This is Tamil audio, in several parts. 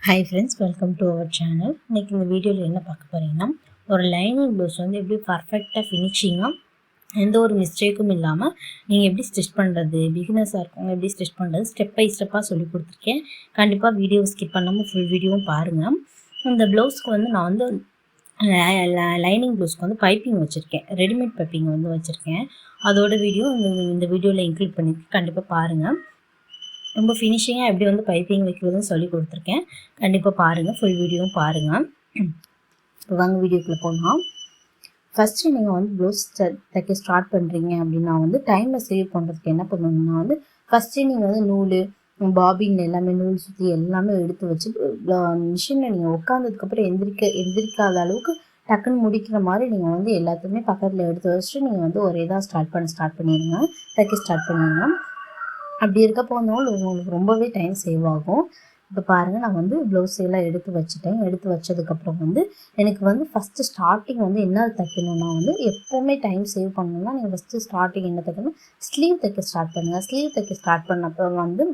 Hi friends, welcome to our channel. இன்னைக்கு இந்த வீடியோவில் என்ன பார்க்க போகிறீங்கன்னா, ஒரு லைனிங் ப்ளவுஸ் வந்து எப்படி பர்ஃபெக்டாக ஃபினிஷிங்காக எந்த ஒரு மிஸ்டேக்கும் இல்லாமல் நீங்கள் எப்படி ஸ்டிச் பண்ணுறது, பிகினர்ஸாக இருக்கவங்க எப்படி ஸ்டிச் பண்ணுறது ஸ்டெப் பை ஸ்டெப்பாக சொல்லி கொடுத்துருக்கேன். கண்டிப்பாக வீடியோ ஸ்கிப் பண்ணாமல் ஃபுல் வீடியோவும் பாருங்கள். இந்த ப்ளவுஸ்க்கு வந்து நான் வந்து லைனிங் ப்ளவுஸ்க்கு வந்து பைப்பிங் வச்சுருக்கேன், ரெடிமேட் பைப்பிங் வந்து வச்சுருக்கேன். அதோட வீடியோ இந்த வீடியோவில் இன்க்ளூட் பண்ணியிருக்கேன். கண்டிப்பாக பாருங்கள். ரொம்ப ஃபினிஷிங்காக எப்படி வந்து பைப்பிங் வைக்கிறதுன்னு சொல்லி கொடுத்துருக்கேன். கண்டிப்பாக பாருங்கள், ஃபுல் வீடியோவும் பாருங்கள். இப்போ வாங்க வீடியோக்குள்ளே போகலாம். ஃபஸ்ட்டு நீங்கள் வந்து ப்ளவுஸ் தைக்க ஸ்டார்ட் பண்ணுறீங்க அப்படின்னா வந்து டைமில் சேவ் பண்ணுறதுக்கு என்ன பண்ணணுன்னா வந்து ஃபஸ்ட்டு நீங்கள் வந்து நூல், பாபின் எல்லாமே நூல் சுற்றி எல்லாமே எடுத்து வச்சு மிஷினில் நீங்கள் உட்காந்ததுக்கப்புறம் எந்திரிக்காத அளவுக்கு டக்குன்னு முடிக்கிற மாதிரி நீங்கள் வந்து எல்லாத்தையுமே பக்கத்தில் எடுத்து வச்சுட்டு நீங்கள் வந்து ஒரே இதாக ஸ்டார்ட் பண்ணிடுங்க, தைக்க ஸ்டார்ட் பண்ணிடுங்க. அப்படி இருக்கப்போ வந்து உங்களுக்கு ரொம்பவே டைம் சேவ் ஆகும். இப்போ பாருங்கள், நான் வந்து ப்ளவுஸ் எல்லாம் எடுத்து வச்சுட்டேன். எடுத்து வச்சதுக்கப்புறம் வந்து எனக்கு வந்து ஃபஸ்ட்டு ஸ்டார்டிங் வந்து என்ன தைக்கணுன்னா வந்து எப்போவுமே டைம் சேவ் பண்ணணுன்னா நீங்கள் ஃபஸ்ட்டு ஸ்டார்டிங் என்ன தைக்கணும், ஸ்லீவ் தைக்க ஸ்டார்ட் பண்ணுங்கள். ஸ்லீவ் தைக்க ஸ்டார்ட் பண்ணப்போ வந்து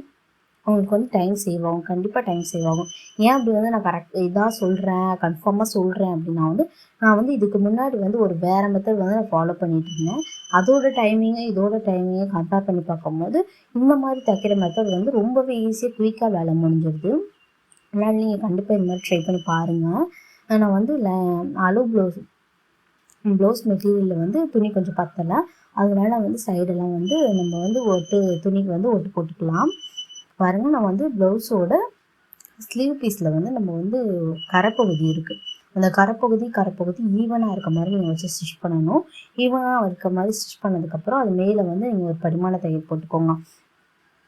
உங்களுக்கு வந்து டைம் சேவ் ஆகும், கண்டிப்பாக டைம் சேவ் ஆகும். ஏன் அப்படி வந்து நான் இதாக சொல்கிறேன், கன்ஃபார்மாக சொல்கிறேன் அப்படின்னா வந்து நான் வந்து இதுக்கு முன்னாடி வந்து ஒரு வேறு மெத்தட் வந்து நான் ஃபாலோ பண்ணிகிட்டு இருந்தேன். இதோட டைமிங்கை கம்பேர் பண்ணி பார்க்கும்போது இந்த மாதிரி தைக்கிற மெத்தட் வந்து ரொம்பவே ஈஸியாக குயிக்காக வேலை முடிஞ்சிடுது. அதனால் நீங்கள் கண்டிப்பாக இந்த மாதிரி ட்ரை பண்ணி பாருங்கள். நான் வந்து அளவு ப்ளவுஸ் மெட்டீரியலில் வந்து துணி கொஞ்சம் பத்தலை, அதனால வந்து சைடெல்லாம் வந்து நம்ம வந்து துணிக்கு வந்து ஒட்டு போட்டுக்கலாம். பாருங்கள், நான் வந்து ப்ளவுஸோட ஸ்லீவ் பீஸில் வந்து நம்ம வந்து கரைப்பகுதி இருக்குது. அந்த கரைப்பகுதி ஈவனாக இருக்க மாதிரி நீங்கள் வச்சு ஸ்டிச் பண்ணணும். ஈவனாக இருக்க மாதிரி ஸ்டிச் பண்ணதுக்கப்புறம் அது மேலே வந்து நீங்கள் ஒரு படிமான தையல் போட்டுக்கோங்க.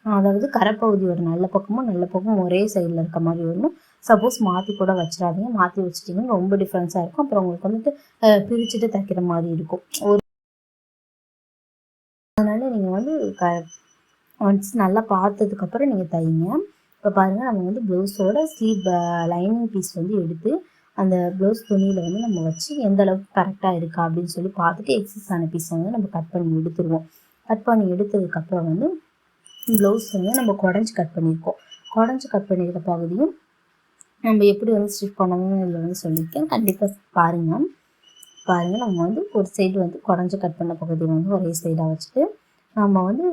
அதாவது கரைப்பகுதியோட நல்ல பக்கமும் ஒரே சைடில் இருக்க மாதிரி வரணும். சப்போஸ் மாற்றி கூட வச்சிடாதீங்க, மாற்றி வச்சிட்டிங்கன்னா ரொம்ப டிஃப்ரென்ஸாக இருக்கும். அப்புறம் உங்களுக்கு வந்துட்டு பிரிச்சுட்டு தைக்கிற மாதிரி இருக்கும். அதனால் நீங்கள் வந்து ஒன்ஸ் நல்லா பார்த்ததுக்கப்புறம் நீங்கள் தைங்க. இப்போ பாருங்கள், நம்ம வந்து ப்ளவுஸோட ஸ்லீவ் லைனிங் பீஸ் வந்து எடுத்து அந்த ப்ளவுஸ் துணியில் வந்து நம்ம வச்சு எந்த அளவுக்கு கரெக்டாக இருக்கா அப்படின்னு சொல்லி பார்த்துட்டு எக்ஸஸ் ஆன பீஸ் வந்து நம்ம கட் பண்ணி எடுத்துருவோம். கட் பண்ணி எடுத்ததுக்கப்புறம் வந்து ப்ளவுஸ் வந்து நம்ம குடஞ்சி கட் பண்ணியிருக்க பகுதியும் நம்ம எப்படி வந்து ஸ்டிச் பண்ணணும்னு இதில் வந்து சொல்லியிருக்கேன். கண்டிப்பாக பாருங்கள். நம்ம வந்து ஒரு சைடு வந்து குடஞ்சி கட் பண்ண பகுதி வந்து ஒரே சைடாக வச்சுட்டு நம்ம வந்து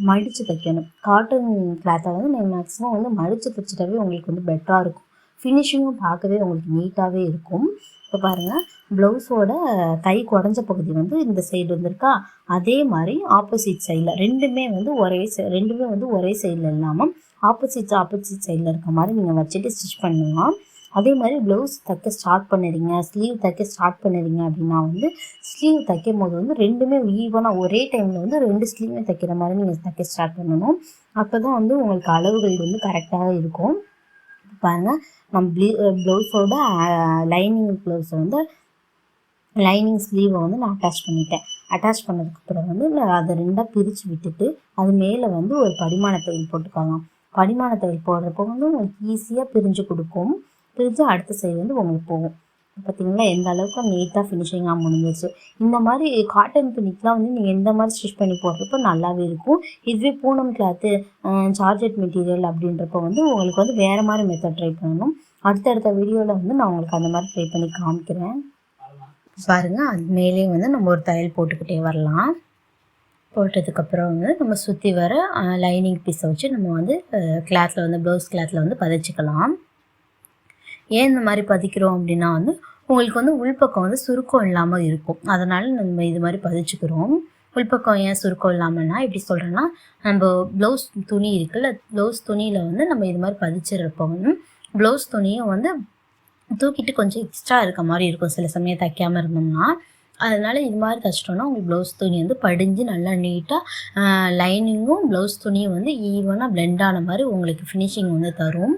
மடித்து தைக்கணும். காட்டன் கிளாத்தை வந்து நீங்கள் மேக்ஸிமம் வந்து மடித்து தைச்சிட்டாவே உங்களுக்கு வந்து பெட்டராக இருக்கும். ஃபினிஷிங்கும் பார்க்கவே உங்களுக்கு நீட்டாகவே இருக்கும். இப்போ பாருங்கள், ப்ளவுஸோட கை குடஞ்ச பகுதி வந்து இந்த சைடு வந்துருக்கா, அதே மாதிரி ஆப்போசிட் சைடில் ரெண்டுமே வந்து ஒரே சைடில் இல்லாமல் ஆப்போசிட் சைடில் இருக்க மாதிரி நீங்கள் வச்சுட்டு ஸ்டிச் பண்ணலாம். அதே மாதிரி ப்ளவுஸ் தைக்க ஸ்டார்ட் பண்ணுறீங்க, ஸ்லீவ் தைக்க ஸ்டார்ட் பண்ணுறீங்க அப்படின்னா வந்து ஸ்லீவ் தைக்கும் போது வந்து ரெண்டுமே ஈவனாக ஒரே டைமில் வந்து 2 ஸ்லீவுமே தைக்கிற மாதிரி நீங்கள் தைக்க ஸ்டார்ட் பண்ணணும். அப்போ தான் வந்து உங்களுக்கு அளவுகள் வந்து கரெக்டாக இருக்கும். பாருங்கள், நம்ம ப்ளவுஸோட லைனிங் ஸ்லீவை வந்து நான் அட்டாச் பண்ணிட்டேன். அட்டாச் பண்ணதுக்கப்புறம் வந்து நான் அதை 2ஆக பிரித்து விட்டுட்டு அது மேலே வந்து ஒரு படிமான தையல் போட்டுக்கோங்க. படிமான தையல் போடுறப்போ வந்து உங்களுக்கு ஈஸியாக பிரிஞ்சு அடுத்த சைடு வந்து உங்களுக்கு போகும். பார்த்தீங்களா எந்த அளவுக்கு நீட்டாக ஃபினிஷிங்காக முடிஞ்சிச்சு. இந்த மாதிரி காட்டன் துணிக்கெலாம் வந்து நீங்கள் எந்த மாதிரி ஸ்டிச் பண்ணி போடுறப்போ நல்லாவே இருக்கும். இதுவே பூனம் கிளாத்து, ஜார்ஜெட் மெட்டீரியல் அப்படின்றப்போ வந்து உங்களுக்கு வந்து வேறு மாதிரி மெத்தட் ட்ரை பண்ணணும். அடுத்தடுத்த வீடியோவில் வந்து நான் உங்களுக்கு அந்த மாதிரி ட்ரை பண்ணி காமிக்கிறேன். பாருங்கள், அது மேலே வந்து நம்ம ஒரு தையல் போட்டுக்கிட்டே வரலாம். போட்டதுக்கப்புறம் வந்து நம்ம சுற்றி வர லைனிங் பீஸை வச்சு நம்ம வந்து கிளாத்தில் வந்து ப்ளவுஸ் கிளாத்தில் வந்து பதிச்சிக்கலாம். ஏன் இந்த மாதிரி பதிக்கிறோம் அப்படின்னா வந்து உங்களுக்கு வந்து உள்பக்கம் வந்து சுருக்கம் இல்லாமல் இருக்கும். அதனால் நம்ம இது மாதிரி பதிச்சுக்கிறோம். உள்பக்கம் ஏன் சுருக்கம் இல்லாமல்னா எப்படி சொல்கிறேன்னா, நம்ம ப்ளவுஸ் துணி இருக்குல்ல, ப்ளவுஸ் துணியில் வந்து நம்ம இது மாதிரி பதிச்சிடுறப்போ வந்து ப்ளவுஸ் துணியும் வந்து தூக்கிட்டு கொஞ்சம் எக்ஸ்ட்ரா இருக்க மாதிரி இருக்கும் சில சமயம் தைக்காமல் இருந்தோம்னா. அதனால் இது மாதிரி தைச்சிட்டோன்னா உங்களுக்கு ப்ளவுஸ் துணி வந்து படிஞ்சு நல்லா நீட்டாக லைனிங்கும் ப்ளவுஸ் துணியும் வந்து ஈவனாக பிளெண்ட் ஆன மாதிரி உங்களுக்கு ஃபினிஷிங் வந்து தரும்.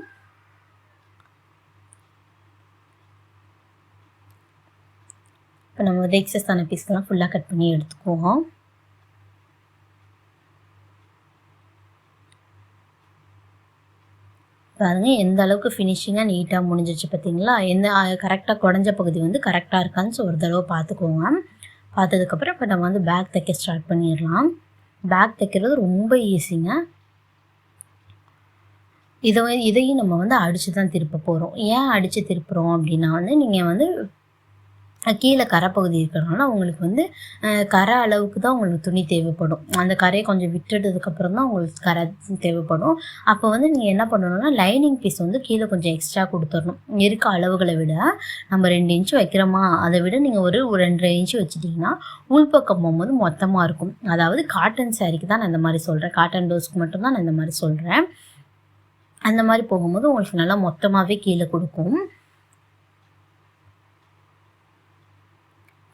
இப்போ நம்ம வந்து எக்ஸஸ் ஆன பீஸ்லாம் ஃபுல்லாக கட் பண்ணி எடுத்துக்குவோம். பாருங்கள், எந்த அளவுக்கு ஃபினிஷிங்காக நீட்டாக முடிஞ்சிச்சு பார்த்தீங்களா. கரெக்டாக குடஞ்ச பகுதி வந்து கரெக்டாக இருக்கான்னு ஒரு தடவை பார்த்துக்கோங்க. பார்த்ததுக்கப்புறம் இப்போ நம்ம வந்து பேக் தைக்க ஸ்டார்ட் பண்ணிடலாம். பேக் தைக்கிறது ரொம்ப ஈஸிங்க. இதையும் நம்ம வந்து அடித்து தான் திருப்ப போகிறோம். ஏன் அடித்து திருப்புறோம் அப்படின்னா வந்து நீங்கள் வந்து கீழே கரை பகுதி இருக்கிறனால உங்களுக்கு வந்து கரை அளவுக்கு தான் உங்களுக்கு துணி தேவைப்படும். அந்த கரையை கொஞ்சம் விட்டுட்டதுக்கப்புறம் தான் உங்களுக்கு கரை தேவைப்படும். அப்போ வந்து நீங்கள் என்ன பண்ணணும்னா லைனிங் பீஸ் வந்து கீழே கொஞ்சம் எக்ஸ்ட்ரா கொடுத்துடணும். இருக்க அளவுகளை விட நம்ம 2 இன்ச்சு வைக்கிறோமா, அதை விட நீங்கள் ஒரு 2.5 இன்ச்சு வச்சுட்டிங்கன்னா உள்பக்கம் போகும்போது மொத்தமாக இருக்கும். அதாவது காட்டன் சாரீக்கு தான் நான் இந்த மாதிரி சொல்கிறேன். காட்டன் ப்ளவுஸ்க்கு மட்டும்தான் நான் இந்த மாதிரி சொல்கிறேன். அந்த மாதிரி போகும்போது உங்களுக்கு நல்லா மொத்தமாகவே கீழே கொடுக்கும்.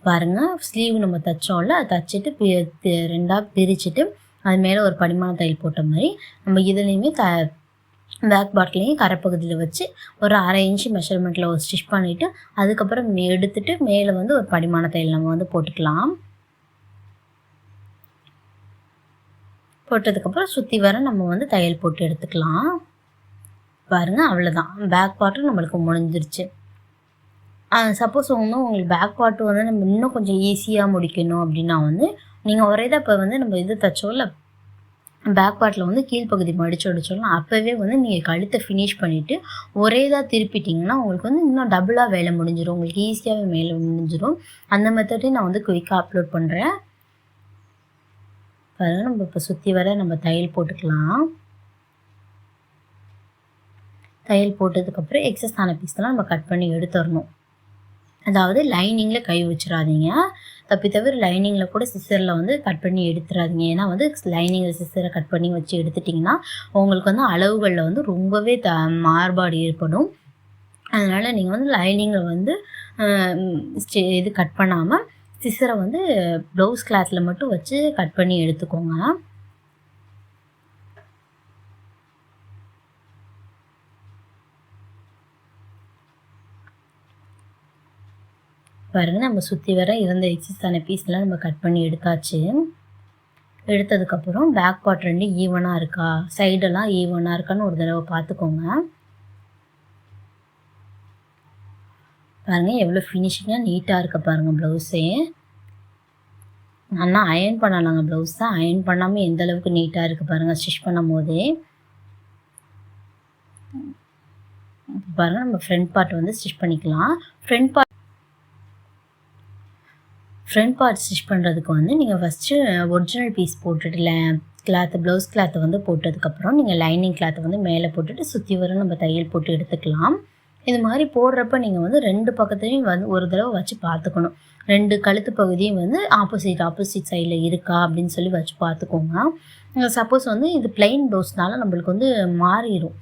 பாருங்கள், ஸ்லீவ் நம்ம தைச்சோம்ல, அதை தைச்சிட்டு 2ஆக பிரிச்சுட்டு அது மேலே ஒரு படிமான தையல் போட்ட மாதிரி நம்ம இதுலேயுமே பேக் பார்ட்லேயும் கரைப்பகுதியில் வச்சு ஒரு 1/2 இன்ச்சு மெஷர்மெண்ட்டில் ஒரு ஸ்டிச் பண்ணிவிட்டு அதுக்கப்புறம் எடுத்துகிட்டு மேலே வந்து ஒரு படிமான தையல் நம்ம வந்து போட்டுக்கலாம். போட்டதுக்கப்புறம் சுற்றி வர நம்ம வந்து தையல் போட்டு எடுத்துக்கலாம். பாருங்கள், அவ்வளோதான். பேக் பார்ட்டும் நம்மளுக்கு முடிஞ்சிருச்சு. சப்போஸ் வந்து உங்களுக்கு பேக் பார்ட் வந்து நம்ம இன்னும் கொஞ்சம் ஈஸியாக முடிக்கணும் அப்படின்னா வந்து நீங்கள் ஒரே தான் இப்போ வந்து நம்ம இது தைச்சோம்ல, பேக் பார்ட்டில் வந்து கீழ்ப்பகுதி மடித்து அடிச்சோம்னா அப்போவே வந்து நீங்கள் கழுத்தை ஃபினிஷ் பண்ணிவிட்டு ஒரே தான் திருப்பிட்டிங்கன்னா உங்களுக்கு வந்து இன்னும் டபுளாக வேலை முடிஞ்சிடும். உங்களுக்கு ஈஸியாகவே வேலை முடிஞ்சிடும். அந்த மெத்தடையும் நான் வந்து குயிக்காக அப்லோட் பண்ணுறேன். பாருங்கள், நம்ம இப்போ சுற்றி வர நம்ம தையல் போட்டுக்கலாம். தையல் போட்டதுக்கப்புறம் எக்ஸஸ் ஆன பீஸ்லாம் நம்ம கட் பண்ணி எடுத்துடணும். அதாவது லைனிங்கில் கை வச்சிடாதீங்க. தப்பி தவிர லைனிங்கில் கூட சிசரில் வந்து கட் பண்ணி எடுத்துடாதீங்க. ஏன்னா வந்து லைனிங்கில் சிசரை கட் பண்ணி வச்சு எடுத்துட்டிங்கன்னா உங்களுக்கு வந்து அளவுகளில் வந்து ரொம்பவே மாறுபாடு ஏற்படும். அதனால் நீங்கள் வந்து லைனிங்கில் வந்து இது கட் பண்ணாமல் சிசரை வந்து ப்ளவுஸ் கிளாத்தில் மட்டும் வச்சு கட் பண்ணி எடுத்துக்கோங்க. பாருங்கள், நம்ம சுற்றி வர இருந்த எக்ஸஸான பீஸ்லாம் நம்ம கட் பண்ணி எடுத்தாச்சு. எடுத்ததுக்கப்புறம் பேக் பார்ட் 2 ஈவனாக இருக்கா, சைடெல்லாம் ஈவனாக இருக்கான்னு ஒரு தடவை பார்த்துக்கோங்க. பாருங்கள், எவ்வளோ ஃபினிஷிங்காக நீட்டாக இருக்க பாருங்கள் ப்ளவுஸே. நல்லா அயர்ன் பண்ணலாங்க ப்ளவுஸ் தான். அயர்ன் பண்ணாமல் எந்த அளவுக்கு நீட்டாக இருக்குது பாருங்கள் ஸ்டிச் பண்ணும் போதே. பாருங்கள், நம்ம ஃப்ரண்ட் பார்ட் வந்து ஸ்டிச் பண்ணிக்கலாம். ஃப்ரண்ட் பார்ட் ஸ்டிச் பண்ணுறதுக்கு வந்து நீங்கள் ஃபஸ்ட்டு ஒரிஜினல் பீஸ் போட்டுட்டு ப்ளவுஸ் கிளாத்தை வந்து போட்டதுக்கப்புறம் நீங்கள் லைனிங் கிளாத்தை வந்து மேலே போட்டுட்டு சுற்றி வர நம்ம தையல் போட்டு எடுத்துக்கலாம். இது மாதிரி போடுறப்ப நீங்கள் வந்து 2 பக்கத்துலையும் வந்து ஒரு தடவை வச்சு பார்த்துக்கணும். 2 கழுத்து பகுதியும் வந்து ஆப்போசிட் சைடில் இருக்கா அப்படின்னு சொல்லி வச்சு பார்த்துக்கோங்க. சப்போஸ் வந்து இது பிளெயின் ப்ளவுஸ்னால நம்மளுக்கு வந்து மாறிடும்.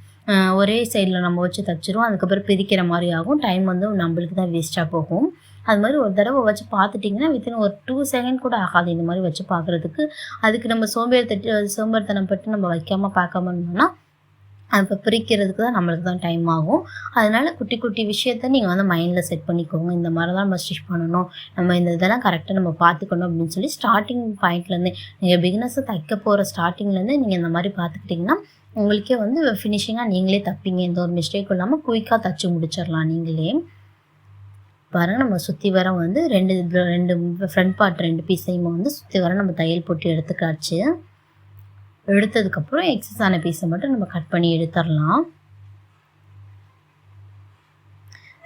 ஒரே சைடில் நம்ம வச்சு தைச்சிரும். அதுக்கப்புறம் பிரிக்கிற மாதிரி ஆகும். டைம் வந்து நம்மளுக்கு தான் வேஸ்ட்டாக போகும். அது மாதிரி ஒரு தடவை வச்சு பார்த்துட்டிங்கன்னா வித்தின் ஒரு 2 செகண்ட் கூட ஆகாது இந்த மாதிரி வச்சு பார்க்குறதுக்கு. அதுக்கு நம்ம சோம்பேறித்தனம் பட்டு நம்ம வைக்காமல் பார்க்காம இருந்தோம்னா இப்போ பிரிக்கிறதுக்கு தான் நம்மளுக்கு தான் டைம் ஆகும். அதனால் குட்டி குட்டி விஷயத்த நீங்கள் வந்து மைண்டில் செட் பண்ணிக்கோங்க. இந்த மாதிரி தான் நம்ம ஸ்டிச் பண்ணணும், நம்ம இந்த இதெல்லாம் கரெக்டாக நம்ம பார்த்துக்கணும் அப்படின்னு சொல்லி ஸ்டார்டிங் பாயிண்ட்லேருந்து நீங்கள் பிகினர்ஸை தைக்க போகிற ஸ்டார்டிங்லேருந்து நீங்கள் இந்த மாதிரி பார்த்துக்கிட்டிங்கன்னா உங்களுக்கே வந்து ஃபினிஷிங்காக நீங்களே தைப்பீங்க. எந்த ஒரு மிஸ்டேக்கும் இல்லாமல் குயிக்காக தைச்சி முடிச்சிடலாம் நீங்களே. பாருங்கள், நம்ம சுற்றி வர வந்து ரெண்டு ஃப்ரண்ட் பார்ட் 2 பீஸையும் வந்து சுற்றி வர நம்ம தையல் போட்டு எடுத்துக்காச்சு. எடுத்ததுக்கப்புறம் எக்ஸஸான பீஸை மட்டும் நம்ம கட் பண்ணி எடுத்துடலாம்.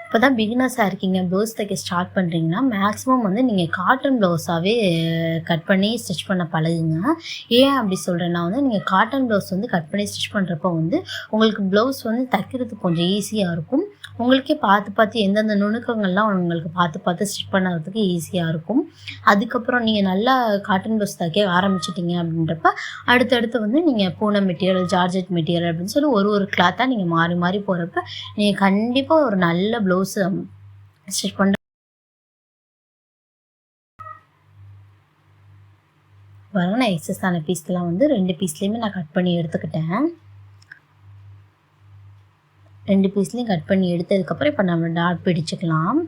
இப்போ தான் பிகினர்ஸாக இருக்கீங்க, ப்ளவுஸ் தைக்க ஸ்டார்ட் பண்ணுறீங்கன்னா மேக்ஸிமம் வந்து நீங்கள் காட்டன் ப்ளவுஸாகவே கட் பண்ணி ஸ்டிச் பண்ண பழகுங்க. ஏன் அப்படி சொல்கிறேன்னா வந்து நீங்கள் காட்டன் ப்ளவுஸ் வந்து கட் பண்ணி ஸ்டிச் பண்ணுறப்போ வந்து உங்களுக்கு ப்ளவுஸ் வந்து தைக்கிறதுக்கு கொஞ்சம் ஈஸியாக இருக்கும். உங்களுக்கே பார்த்து எந்தெந்த நுணுக்கங்கள்லாம் உங்களுக்கு பார்த்து ஸ்டிச் பண்ணுறதுக்கு ஈஸியாக இருக்கும். அதுக்கப்புறம் நீங்கள் நல்லா காட்டன் ப்ளவுஸ் தைக்க ஆரம்பிச்சிட்டிங்க அப்படின்றப்ப அடுத்தடுத்து வந்து நீங்கள் பூனம் மெட்டீரியல், ஜார்ஜெட் மெட்டீரியல் அப்படின்னு சொல்லி ஒரு கிளாத்தாக நீங்கள் மாறி போகிறப்ப நீங்கள் கண்டிப்பாக ஒரு நல்ல ப்ளவுஸ் ஸ்டிச் பண்ணுற பாருங்க. நான் எக்ஸஸான பீஸ்லாம் வந்து 2 பீஸ்லேயுமே நான் கட் பண்ணி எடுத்துக்கிட்டேன். 2 பீஸ்லேயும் கட் பண்ணி எடுத்ததுக்கப்புறம் இப்போ நம்ம டாட் பிடிச்சிக்கலாம்.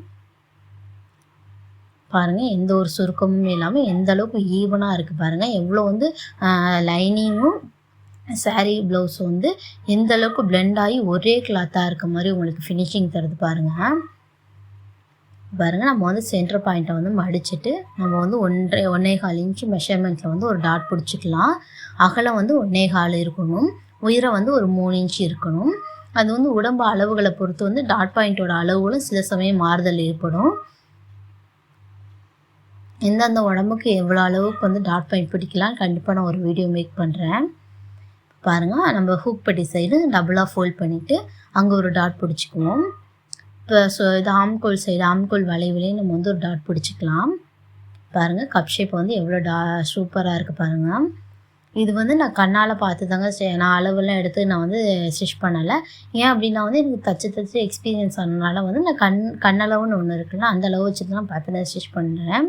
பாருங்கள், எந்த ஒரு சுருக்கமும் இல்லாமல் எந்த அளவுக்கு ஈவனாக இருக்குது பாருங்கள். எவ்வளோ வந்து லைனிங்கும் சாரீ ப்ளவுஸ் வந்து எந்த அளவுக்கு பிளெண்ட் ஆகி ஒரே கிளாத்தாக இருக்க மாதிரி உங்களுக்கு ஃபினிஷிங் தருது பாருங்கள். நம்ம வந்து சென்டர் பாயிண்ட்டை வந்து மடிச்சுட்டு நம்ம வந்து 1.25 இன்ச்சு மெஷர்மெண்ட்டில் வந்து ஒரு டாட் பிடிச்சிக்கலாம். அகலம் வந்து 1.25 இருக்கணும். உயரம் வந்து ஒரு 3 இன்ச் இருக்கணும். அது வந்து உடம்பு அளவுகளை பொறுத்து வந்து டாட் பாயிண்ட்டோட அளவுகளும் சில சமயம் மாறுதல் ஏற்படும். எந்தெந்த உடம்புக்கு எவ்வளோ அளவுக்கு வந்து டாட் பாயிண்ட் பிடிக்கலாம் கண்டிப்பாக நான் ஒரு வீடியோ மேக் பண்ணுறேன். பாருங்கள், நம்ம ஹூக் பட்டி சைடு டபுளாக ஃபோல்ட் பண்ணிவிட்டு அங்கே ஒரு டாட் பிடிச்சிக்குவோம். இப்போ இது ஆம்கோல் சைடு ஆம்கோல் வளைவுலேயும் நம்ம வந்து ஒரு டாட் பிடிச்சிக்கலாம். பாருங்கள், கப் ஷேப் வந்து எவ்வளோ சூப்பராக இருக்குது பாருங்கள். இது வந்து நான் கண்ணால் பார்த்து தாங்க நான் அளவெல்லாம் எடுத்து நான் வந்து ஸ்டிச் பண்ணலை. ஏன் அப்படின்னா வந்து எனக்கு தச்சு எக்ஸ்பீரியன்ஸ் ஆனதுனால வந்து நான் கண்ணளவுன்னு ஒன்று இருக்குல்ல, அந்த அளவு வச்சுட்டு தான் பார்த்து தான் ஸ்டிச் பண்ணுறேன்.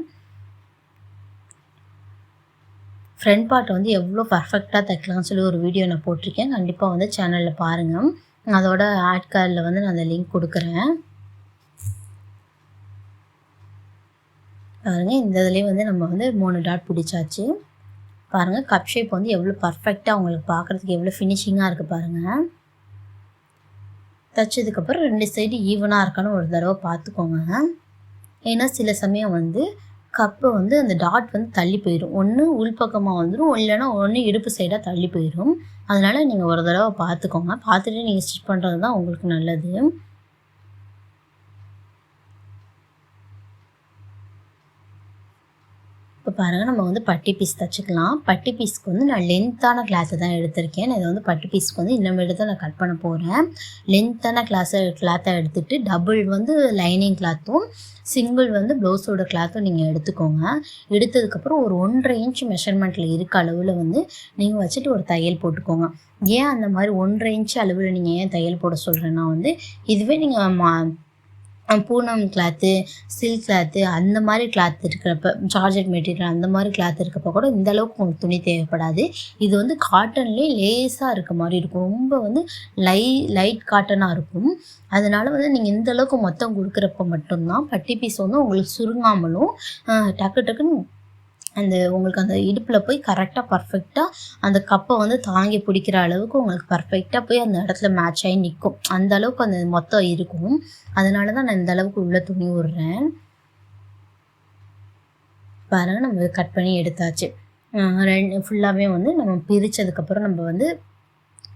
ஃப்ரண்ட் பார்ட் வந்து எவ்வளோ பர்ஃபெக்டாக தைக்கலாம்னு சொல்லி ஒரு வீடியோ நான் போட்டிருக்கேன். கண்டிப்பாக வந்து சேனலில் பாருங்கள். அதோட ஆட் கார்டில் வந்து நான் அந்த லிங்க் கொடுக்குறேன். பாருங்கள், இந்த இதுலேயே வந்து நம்ம வந்து 3 டாட் பிடிச்சாச்சு. பாருங்கள், கப் ஷேப் வந்து எவ்வளோ பர்ஃபெக்டாக உங்களுக்கு பார்க்குறதுக்கு எவ்வளோ ஃபினிஷிங்காக இருக்குது பாருங்கள். தைச்சதுக்கப்புறம் 2 சைடு ஈவனாக இருக்கான்னு ஒரு தடவை பார்த்துக்கோங்க. ஏன்னா சில சமயம் வந்து கப்பை வந்து அந்த டாட் வந்து தள்ளி போயிடும். ஒன்று உள்பக்கமாக வந்துடும், இல்லைன்னா ஒன்று இடுப்பு சைடாக தள்ளி போயிடும். அதனால் நீங்கள் ஒரு தடவை பார்த்துக்கோங்க. பார்த்துட்டு நீங்கள் ஸ்டிச் பண்ணுறது தான் உங்களுக்கு நல்லது. இப்போ பாருங்கள், நம்ம வந்து பட்டி பீஸ் தைச்சிக்கலாம். பட்டி பீஸ்க்கு வந்து நான் லென்த்தான கிளாத்தை தான் எடுத்திருக்கேன். நான் இதை வந்து பட்டி பீஸ்க்கு வந்து இன்னும் தான் நான் கட் பண்ண போகிறேன். லென்த்தான கிளாத்தை எடுத்துகிட்டு டபுள் வந்து லைனிங் கிளாத்தும் சிங்கிள் வந்து ப்ளவுஸோட கிளாத்தும் நீங்கள் எடுத்துக்கோங்க. எடுத்ததுக்கப்புறம் ஒரு 1.5 இன்ச் மெஷர்மெண்ட்டில் இருக்க அளவில் வந்து நீங்கள் வச்சுட்டு ஒரு தையல் போட்டுக்கோங்க. ஏன் அந்த மாதிரி 1.5 இன்ச் அளவில் நீங்கள் ஏன் தையல் போட சொல்கிறேன்னா வந்து இதுவே நீங்கள் பூனம் கிளாத்து, சில்க் கிளாத்து அந்த மாதிரி கிளாத் இருக்கிறப்ப, ஜார்ஜெட் மெட்டீரியல் அந்த மாதிரி கிளாத் இருக்கப்போ கூட இந்த அளவுக்கு உங்களுக்கு துணி தேவைப்படாது. இது வந்து காட்டன்லேயே லேஸாக இருக்க மாதிரி இருக்கும். ரொம்ப வந்து லைட் காட்டனாக இருக்கும். அதனால் வந்து நீங்கள் இந்த அளவுக்கு மொத்தம் கொடுக்குறப்ப மட்டும்தான் பட்டி பீஸ் வந்து உங்களுக்கு சுருங்காமலும் டக்கு டக்குன்னு உங்களுக்கு அந்த இடுப்பில் போய் கரெக்டாக பர்ஃபெக்டாக அந்த கப்பை வந்து தாங்கி பிடிக்கிற அளவுக்கு உங்களுக்கு பர்ஃபெக்டாக போய் அந்த இடத்துல மேட்ச் ஆகி நிற்கும். அந்த அளவுக்கு அந்த மொத்தம் இருக்கும். அதனால தான் நான் இந்த அளவுக்கு உள்ள துணி விடுறேன். பாருங்கள், நம்ம கட் பண்ணி எடுத்தாச்சு. ஃபுல்லாகவே வந்து நம்ம பிரித்ததுக்கப்புறம் நம்ம வந்து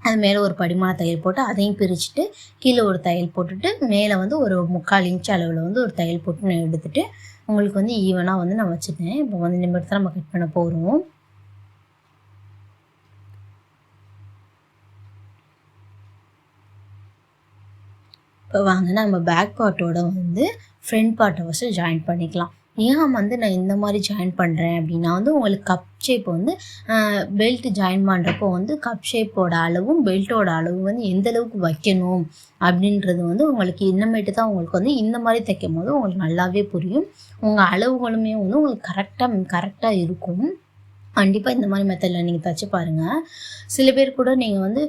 அது மேலே ஒரு படிமான தையல் போட்டு அதையும் பிரிச்சுட்டு கீழே ஒரு தையல் போட்டுட்டு மேலே வந்து ஒரு 3/4 இன்ச் அளவில் வந்து ஒரு தையல் போட்டு நான் எடுத்துகிட்டு உங்களுக்கு வந்து ஈவனாக வந்து நான் வச்சுட்டேன். இப்போ வந்து நிமிடம் தான் நம்ம கட் பண்ண போகிறோம். இப்போ வாங்க நம்ம பேக் பார்ட்டோட வந்து ஃப்ரண்ட் பார்ட்டை ஃபஸ்ட்டு ஜாயின் பண்ணிக்கலாம். ஏன் வந்து நான் இந்த மாதிரி ஜாயின் பண்ணுறேன் அப்படின்னா வந்து உங்களுக்கு கப் ஷேப் வந்து பெல்ட் ஜாயின் பண்ணுறப்போ வந்து கப் ஷேப்போட அளவும் பெல்ட்டோட அளவும் வந்து எந்த அளவுக்கு வைக்கணும் அப்படின்றது வந்து உங்களுக்கு இன்னமேட்டு தான் உங்களுக்கு வந்து இந்த மாதிரி தைக்கும் போது உங்களுக்கு நல்லாவே புரியும். உங்கள் அளவுகளுமே வந்து உங்களுக்கு கரெக்டாக இருக்கும். கண்டிப்பாக இந்த மாதிரி மெத்தடில் நீங்கள் தைச்சி பாருங்கள். சில பேர் கூட நீங்கள் வந்து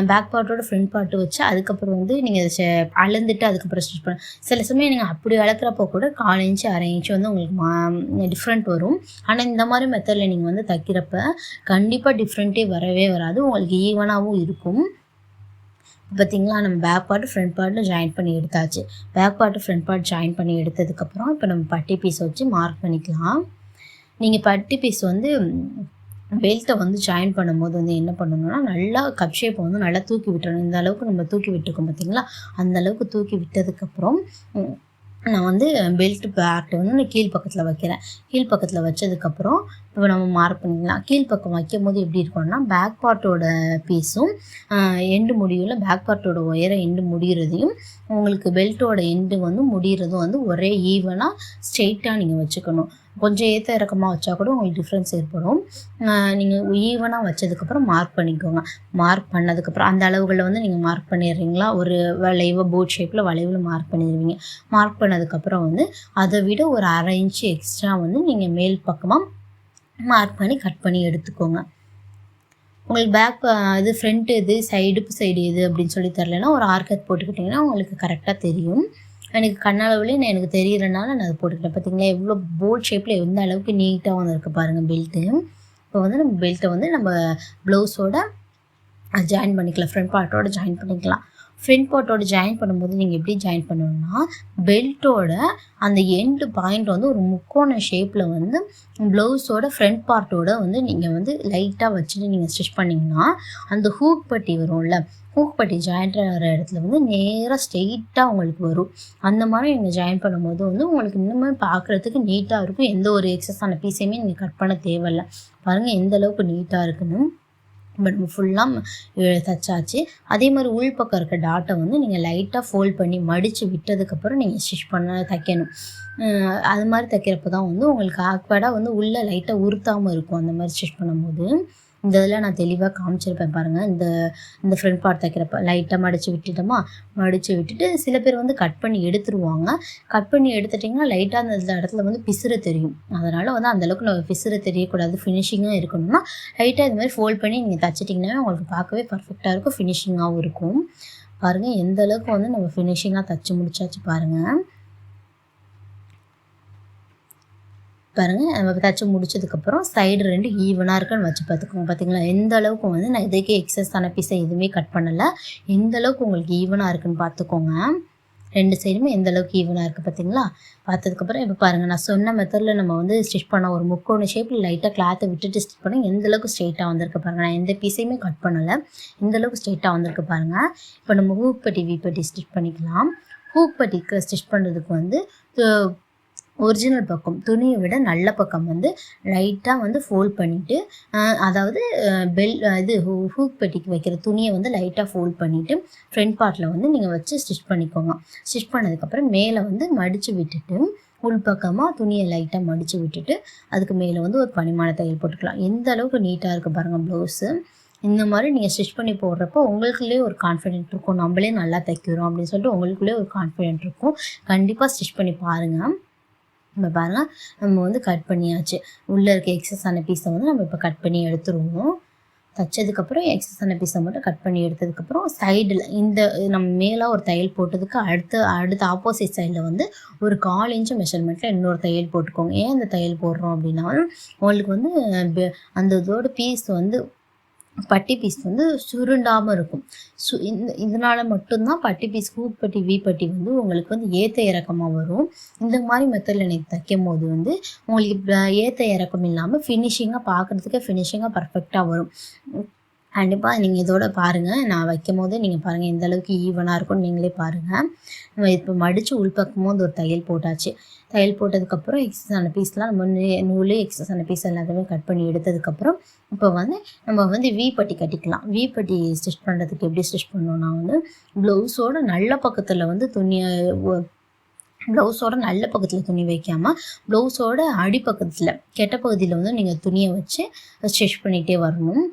பேக் பார்ட்டோட ஃப்ரண்ட் பார்ட்டு வச்சு அதுக்கப்புறம் வந்து நீங்கள் அளந்துட்டு அதுக்கப்புறம் ஸ்டிச் பண்ண சில சமயம் நீங்கள் அப்படி அளக்குறப்போ கூட 1/4 இன்ச்சு 1/2 இன்ச்சு வந்து உங்களுக்கு டிஃப்ரெண்ட் வரும். ஆனால் இந்த மாதிரி மெத்தடில் நீங்கள் வந்து தைக்கிறப்ப கண்டிப்பாக டிஃப்ரெண்ட்டே வரவே வராது. உங்களுக்கு ஈவனாகவும் இருக்கும். பார்த்திங்களா, நம்ம back part front part join பண்ணி எடுத்தாச்சு. Back part front part join பண்ணி எடுத்ததுக்கப்புறம் இப்போ நம்ம பட்டி பீஸ் வச்சு மார்க் பண்ணிக்கலாம். நீங்கள் பட்டி பீஸ் வந்து பெல்ட்டை வந்து ஜாயின் பண்ணும்போது வந்து என்ன பண்ணணும்னா நல்லா கப் ஷேப்பை வந்து நல்லா தூக்கி விட்டுறணும். இந்த அளவுக்கு நம்ம தூக்கி விட்டுருக்கோம் பார்த்திங்களா, அந்த அளவுக்கு தூக்கி விட்டதுக்கப்புறம் நான் வந்து பெல்ட் பேர்ட்டை வந்து நான் கீழ்ப்பக்கத்தில் வைக்கிறேன். கீழ்ப்பக்கத்தில் வச்சதுக்கப்புறம் இப்போ நம்ம மார்க் பண்ணிக்கலாம். கீழ்ப்பக்கம் வைக்கும் போது எப்படி இருக்கணும்னா பேக் பார்ட்டோட பீஸும் எண்டு முடிவில் பேக் பார்ட்டோட ஒயரை எண்டு முடிகிறதையும் உங்களுக்கு பெல்ட்டோட எண்டு வந்து முடிகிறதும் வந்து ஒரே ஈவனாக ஸ்ட்ரெயிட்டாக நீங்கள் வச்சுக்கணும். கொஞ்சம் ஏற்ற இறக்கமாக வச்சா கூட உங்களுக்கு டிஃப்ரென்ஸ் ஏற்படும். நீங்கள் ஈவனாக வச்சதுக்கப்புறம் மார்க் பண்ணிக்கோங்க. மார்க் பண்ணதுக்கப்புறம் அந்த அளவுகளில் வந்து நீங்கள் மார்க் பண்ணிடுறீங்களா, ஒரு வளைவு போட் ஷேப்பில் வளைவில் மார்க் பண்ணிடுவீங்க. மார்க் பண்ணதுக்கப்புறம் வந்து அதை விட ஒரு 1/2 இன்ச்சு எக்ஸ்ட்ரா வந்து நீங்கள் மேல் பக்கமாக மார்க் பண்ணி கட் பண்ணி எடுத்துக்கோங்க. உங்களுக்கு பேக் இது ஃப்ரண்ட் இது இடுப்பு சைடு எது அப்படின்னு சொல்லி தரலைன்னா ஒரு ஆர்கட் போட்டுக்கிட்டிங்கன்னா உங்களுக்கு கரெக்டாக தெரியும். எனக்கு கண்ணளவுலேயே எனக்கு தெரியறனால நான் அதை போட்டுக்கிட்டேன். பார்த்திங்களா எவ்வளோ போட் ஷேப்பில் எந்த அளவுக்கு நீட்டாக வந்துருக்கு பாருங்கள் பெல்ட்டு. இப்போ வந்து நம்ம பெல்ட்டை வந்து நம்ம ப்ளவுஸோட ஜாயின் பண்ணிக்கலாம், ஃப்ரண்ட் பார்ட்டோட ஜாயின் பண்ணிக்கலாம். ஃப்ரண்ட் பார்ட்டோட ஜாயின் பண்ணும்போது நீங்கள் எப்படி ஜாயின் பண்ணணும்னா பெல்ட்டோட அந்த எண்டு பாயிண்ட் வந்து ஒரு முக்கோண ஷேப்பில் வந்து ப்ளவுஸோட ஃப்ரண்ட் பார்ட்டோட வந்து நீங்கள் வந்து லைட்டாக வச்சுட்டு நீங்கள் ஸ்டிச் பண்ணிங்கன்னா அந்த ஹூக் பட்டி வரும்ல, ஹூக் பட்டி ஜாயிண்ட் ஆகிற இடத்துல வந்து நேராக ஸ்ட்ரெயிட்டாக உங்களுக்கு வரும். அந்த மாதிரி நீங்கள் ஜாயின் பண்ணும்போது வந்து உங்களுக்கு இன்னுமே பார்க்குறதுக்கு நீட்டாக இருக்கும். எந்த ஒரு எக்ஸஸான பீஸையுமே நீங்கள் கட் பண்ண தேவையில்லை. பாருங்கள் எந்த அளவுக்கு நீட்டாக இருக்குன்னு. பட் ஃபுல்லாக தைச்சாச்சு. அதே மாதிரி உள் பக்கம் இருக்க டாட்டை வந்து நீங்கள் லைட்டாக ஃபோல்ட் பண்ணி மடித்து விட்டதுக்கப்புறம் நீங்கள் ஸ்டிச் பண்ண தைக்கணும். அது மாதிரி தைக்கிறப்ப தான் வந்து உங்களுக்கு ஆக்வர்டாக வந்து உள்ளே லைட்டாக உறுத்தாமல் இருக்கும். அந்த மாதிரி ஸ்டிச் பண்ணும்போது இந்த இதில் நான் தெளிவாக காமிச்சிருப்பேன் பாருங்கள். இந்த ஃப்ரண்ட் பார்ட் தைக்கிறப்ப லைட்டாக மடித்து விட்டுட்டு சில பேர் வந்து கட் பண்ணி எடுத்துருவாங்க. கட் பண்ணி எடுத்துட்டிங்கன்னா லைட்டாக அந்த இடத்துல வந்து பிசுறு தெரியும். அதனால் வந்து அந்தளவுக்கு நம்ம பிசுறு தெரியக்கூடாது, ஃபினிஷிங்காக இருக்கணும்னா லைட்டாக இது மாதிரி ஃபோல்ட் பண்ணி நீங்கள் தைச்சிட்டிங்கன்னா உங்களுக்கு பார்க்கவே பர்ஃபெக்டாக இருக்கும், ஃபினிஷிங்காகவும் இருக்கும். பாருங்கள் எந்த அளவுக்கு வந்து நம்ம ஃபினிஷிங்காக தைச்சி முடிச்சாச்சு பாருங்கள். பாருங்கள் நம்ம தைச்சி முடிச்சதுக்கப்புறம் சைடு 2 ஈவனாக இருக்குன்னு வச்சு பார்த்துக்கோங்க. பார்த்தீங்களா எந்த அளவுக்கு வந்து நான் இதுக்கே எக்ஸஸான பீஸை எதுவுமே கட் பண்ணலை. எந்த அளவுக்கு உங்களுக்கு ஈவனாக இருக்குன்னு பார்த்துக்கோங்க. 2 சைடுமே எந்த அளவுக்கு ஈவனாக இருக்குது பார்த்தீங்களா. பார்த்ததுக்கப்புறம் இப்போ பாருங்கள் நான் சொன்ன மெத்தடில் நம்ம வந்து ஸ்டிச் பண்ண ஒரு முக்கோண ஷேப்பில் லைட்டாக கிளாத்தை விட்டுட்டு ஸ்டிச் பண்ணி எந்த அளவுக்கு ஸ்ட்ரெயிட்டாக வந்திருக்கு பாருங்கள். நான் எந்த பீஸையுமே கட் பண்ணலை, எந்த அளவுக்கு ஸ்ட்ரெயிட்டாக வந்திருக்கு பாருங்கள். இப்போ நம்ம ஹூக் பட்டி வீப்பட்டி ஸ்டிச் பண்ணிக்கலாம். ஹூக் பட்டிக்கு ஸ்டிச் பண்ணுறதுக்கு வந்து ஒரிஜினல் பக்கம் துணியை விட நல்ல பக்கம் வந்து லைட்டாக வந்து ஃபோல்ட் பண்ணிவிட்டு, அதாவது ஹூக் பெட்டிக்கு வைக்கிற துணியை வந்து லைட்டாக ஃபோல்ட் பண்ணிவிட்டு ஃப்ரண்ட் பார்ட்டில் வந்து நீங்கள் வச்சு ஸ்டிச் பண்ணிக்கோங்க. ஸ்டிச் பண்ணதுக்கப்புறம் மேலே வந்து மடித்து விட்டுட்டு உள்பக்கமாக துணியை லைட்டாக மடித்து விட்டுட்டு அதுக்கு மேலே வந்து ஒரு பனிமான தையல் போட்டுக்கலாம். எந்த அளவுக்கு நீட்டாக இருக்குது பாருங்கள் ப்ளவுஸு. இந்த மாதிரி நீங்கள் ஸ்டிச் பண்ணி போடுறப்போ உங்களுக்குள்ளே ஒரு கான்ஃபிடென்ட் இருக்கும், நம்மளே நல்லா தைக்கிறோம் அப்படின்னு சொல்லிட்டு உங்களுக்குள்ளே ஒரு கான்ஃபிடென்ட் இருக்கும். கண்டிப்பாக ஸ்டிச் பண்ணி பாருங்கள். நம்ம பாருங்கள் நம்ம வந்து கட் பண்ணியாச்சு. உள்ளே இருக்க எக்ஸஸான பீஸை வந்து நம்ம இப்போ கட் பண்ணி எடுத்துருவோம். தைச்சதுக்கப்புறம் எக்ஸஸான பீஸை மட்டும் கட் பண்ணி எடுத்ததுக்கப்புறம் சைடில் இந்த நம்ம மேலே ஒரு தையல் போட்டதுக்கு அடுத்த ஆப்போசிட் சைடில் வந்து ஒரு 1/4 இன்ச்சு மெஷர்மெண்ட்டில் இன்னொரு தையல் போட்டுக்கோங்க. ஏன் அந்த தையல் போடுறோம் அப்படின்னா உங்களுக்கு வந்து அந்த இதோட பீஸ் வந்து பட்டி பீஸ் வந்து சுருண்டாமல் இருக்கும். இதனால் மட்டும்தான் பட்டி பீஸ் ஹூக் பட்டி வீப்பட்டி வந்து உங்களுக்கு வந்து ஏற்ற இறக்கமாக வரும். இந்த மாதிரி மெத்தடில் எனக்கு தைக்கும் போது வந்து உங்களுக்கு ஏற்ற இறக்கம் இல்லாமல் ஃபினிஷிங்காக பார்க்குறதுக்கே ஃபினிஷிங்காக பர்ஃபெக்டாக வரும். கண்டிப்பாக நீங்கள் இதோட பாருங்கள். நான் வைக்கும் போது நீங்கள் பாருங்கள் எந்த அளவுக்கு ஈவனாக இருக்கும்னு நீங்களே பாருங்கள். நம்ம இப்போ மடித்து உள்பக்கமும் வந்து ஒரு தையல் போட்டாச்சு. தையல் போட்டதுக்கப்புறம் எக்ஸஸான பீஸ்லாம் நம்ம நூல் எக்ஸஸான பீஸ் எல்லாத்தையுமே கட் பண்ணி எடுத்ததுக்கப்புறம் இப்போ வந்து நம்ம வந்து வீப்பட்டி கட்டிக்கலாம். வீப்பட்டி ஸ்டிச் பண்ணுறதுக்கு எப்படி ஸ்டிச் பண்ணணும்னா வந்து ப்ளவுஸோட நல்ல பக்கத்தில் வந்து ப்ளவுஸோட நல்ல பக்கத்தில் துணி வைக்காமல் ப்ளவுஸோட அடிப்பக்கத்தில் கெட்ட பகுதியில் வந்து நீங்கள் துணியை வச்சு ஸ்டிச் பண்ணிகிட்டே வரணும்.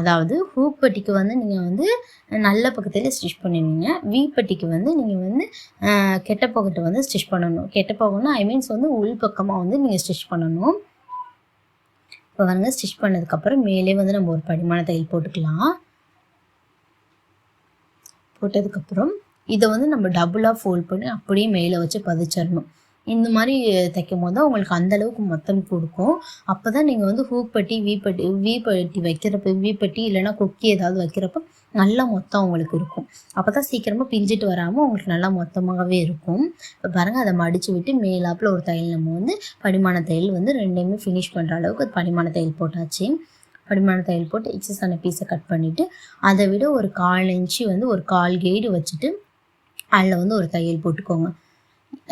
அதாவது ஹூக் பட்டிக்கு வந்து நீங்கள் வந்து நல்ல பக்கத்தில் ஸ்டிச் பண்ணுவீங்க. வீப்பட்டிக்கு வந்து நீங்கள் வந்து கெட்ட பக்கத்தை வந்து ஸ்டிச் பண்ணணும். கெட்ட பக்கம்னா வந்து உள் பக்கமாக வந்து நீங்கள் ஸ்டிச் பண்ணணும். இப்போ வந்து ஸ்டிச் பண்ணதுக்கப்புறம் மேலே வந்து நம்ம ஒரு படிமான தையல் போட்டுக்கலாம். போட்டதுக்கப்புறம் இதை வந்து நம்ம டபுளாக ஃபோல்ட் பண்ணி அப்படியே மேலே வச்சு பதிச்சிடணும். இந்த மாதிரி தைக்கும் போது தான் உங்களுக்கு அந்தளவுக்கு மொத்தம் கொடுக்கும். அப்போ தான் நீங்கள் வந்து ஹூக் பட்டி வீப்பட்டி வைக்கிறப்ப வீப்பட்டி இல்லைனா கொக்கி ஏதாவது வைக்கிறப்போ நல்லா மொத்தம் உங்களுக்கு இருக்கும். அப்போ தான் சீக்கிரமாக பிஞ்சிட்டு வராமல் உங்களுக்கு நல்லா மொத்தமாகவே இருக்கும். இப்போ பாருங்கள் அதை மடித்து விட்டு மேலாப்பில் ஒரு தையல் நம்ம வந்து படிமான தையல் வந்து 2மே ஃபினிஷ் பண்ணுற அளவுக்கு படிமான தையல் போட்டாச்சு. படிமான தையல் போட்டு எக்ஸஸான பீஸை கட் பண்ணிவிட்டு அதை விட ஒரு 1/4 இன்ச்சு வந்து ஒரு 1/4 கைடு வச்சுட்டு அதில் வந்து ஒரு தையல் போட்டுக்கோங்க.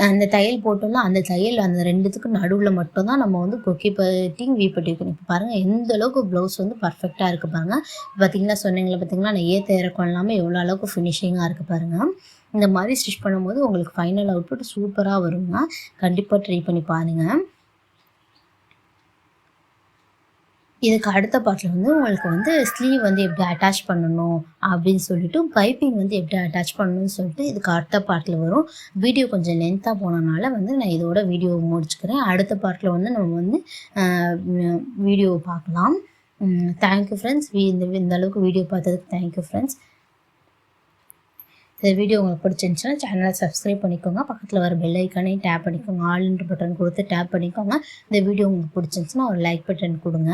அந்த தையல் போட்டோம்னா அந்த தையல் அந்த 2த்துக்கும் நடுவில் மட்டும்தான் நம்ம வந்து கொக்கி பட்டி வீப்பட்டி வைக்கணும். இப்போ பாருங்கள் எந்த அளவுக்கு ப்ளவுஸ் வந்து பர்ஃபெக்டாக இருக்குது பாருங்கள். பார்த்திங்கன்னா பார்த்தீங்களா நான் ஏற்ற இறக்கம் இல்லாமல் எவ்வளோ அளவுக்கு ஃபினிஷிங்காக இருக்குது பாருங்கள். இந்த மாதிரி ஸ்டிச் பண்ணும்போது உங்களுக்கு ஃபைனல் அவுட்புட் சூப்பராக வருங்க. கண்டிப்பாக ட்ரை பண்ணி பாருங்கள். இதுக்கு அடுத்த பார்ட்டில் வந்து உங்களுக்கு வந்து ஸ்லீவ் வந்து எப்படி அட்டாச் பண்ணணும் அப்படின்னு சொல்லிட்டு பைப்பிங் வந்து எப்படி அட்டாச் பண்ணணும்னு சொல்லிட்டு இதுக்கு அடுத்த பார்ட்டில் வரும். வீடியோ கொஞ்சம் லென்த்தாக போனனால வந்து நான் இதோட வீடியோவை முடிச்சுக்கிறேன். அடுத்த பார்ட்டில் வந்து நம்ம வந்து வீடியோவை பார்க்கலாம். Thank you friends. இந்த அளவுக்கு வீடியோ பார்த்ததுக்கு தேங்க்யூ ஃப்ரெண்ட்ஸ். இந்த வீடியோ உங்களுக்கு பிடிச்சிருந்துச்சுன்னா சேனலை சப்ஸ்கிரைப் பண்ணிக்கோங்க. பக்கத்தில் வர பெல் ஐக்கானையும் டேப் பண்ணிக்கோங்க. ஆல்ன்ற பட்டன் கொடுத்து டேப் பண்ணிக்கோங்க. இந்த வீடியோ உங்களுக்கு பிடிச்சிருந்துச்சுன்னா ஒரு லைக் பட்டன் கொடுங்க.